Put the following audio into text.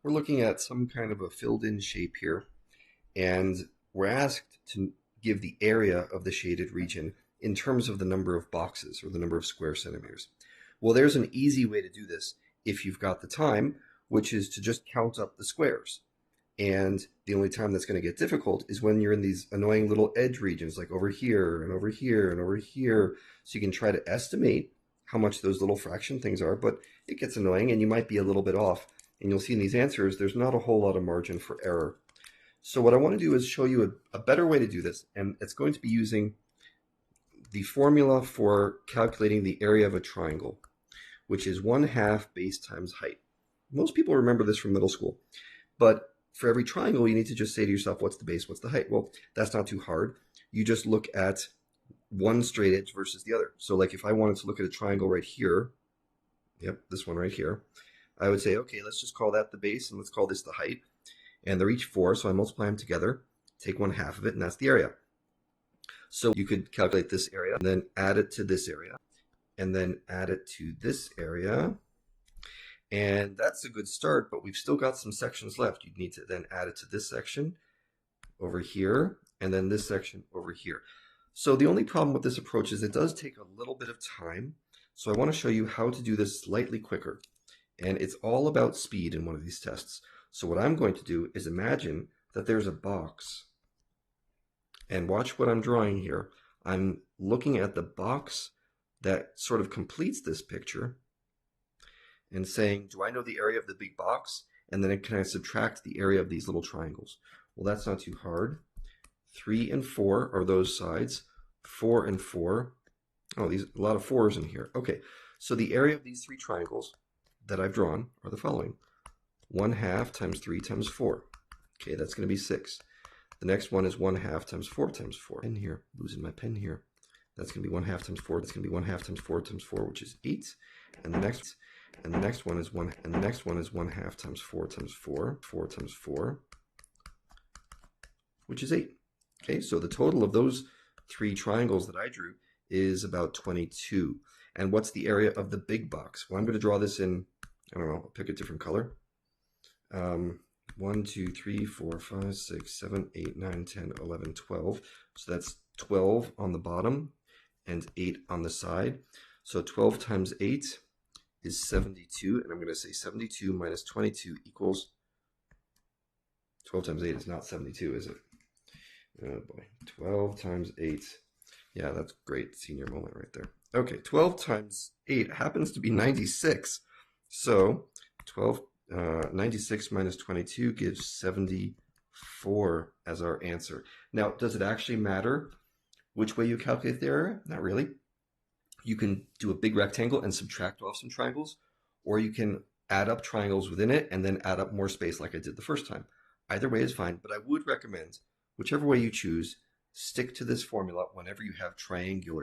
We're looking at some kind of a filled-in shape here, and we're asked to give the area of the shaded region in terms of the number of boxes or the number of square centimeters. Well, there's an easy way to do this if you've got the time, which is to just count up the squares. And the only time that's going to get difficult is when you're in these annoying little edge regions, like over here and over here and over here. So you can try to estimate how much those little fraction things are, but it gets annoying and you might be a little bit off. And you'll see in these answers, there's not a whole lot of margin for error. So what I want to do is show you a better way to do this, and it's going to be using the formula for calculating the area of a triangle, which is 1/2 base times height. Most people remember this from middle school, but for every triangle, you need to just say to yourself, what's the base, what's the height? Well, that's not too hard. You just look at one straight edge versus the other. So like if I wanted to look at a triangle right here, yep, this one right here, I would say, okay, let's just call that the base and let's call this the height. And they're each 4, so I multiply them together, take 1/2 of it, and that's the area. So you could calculate this area and then add it to this area and then add it to this area. And that's a good start, but we've still got some sections left. You'd need to then add it to this section over here and then this section over here. So the only problem with this approach is it does take a little bit of time. So I want to show you how to do this slightly quicker. And it's all about speed in one of these tests. So what I'm going to do is imagine that there's a box. And watch what I'm drawing here. I'm looking at the box that sort of completes this picture and saying, do I know the area of the big box? And then can I subtract the area of these little triangles? Well, that's not too hard. 3 and 4 are those sides. 4 and 4. Oh, a lot of 4s in here. Okay, so the area of these 3 triangles that I've drawn are the following. 1/2 times 3 times 4. Okay, that's going to be 6. The next one is 1/2 times 4 times 4. Pen here, losing my pen here. That's going to be 1/2 times 4. That's going to be 1/2 times 4 times 4, which is 8. And the next one is 1/2 times 4 times 4, 4 times 4, which is 8. Okay, so the total of those 3 triangles that I drew is about 22. And what's the area of the big box? Well, I'm going to draw this in, I don't know, I'll pick a different color. 1, 2, 3, 4, 5, 6, 7, 8, 9, 10, 11, 12. So that's 12 on the bottom and 8 on the side. So 12 times 8 is 72. And I'm going to say 72 minus 22 equals 12 times 8 is not 72, is it? Oh boy. 12 times 8. Yeah, that's great. Senior moment right there. Okay, 12 times 8 happens to be 96. So 96 minus 22 gives 74 as our answer. Now, does it actually matter which way you calculate the area? Not really. You can do a big rectangle and subtract off some triangles, or you can add up triangles within it and then add up more space like I did the first time. Either way is fine, but I would recommend, whichever way you choose, stick to this formula whenever you have triangular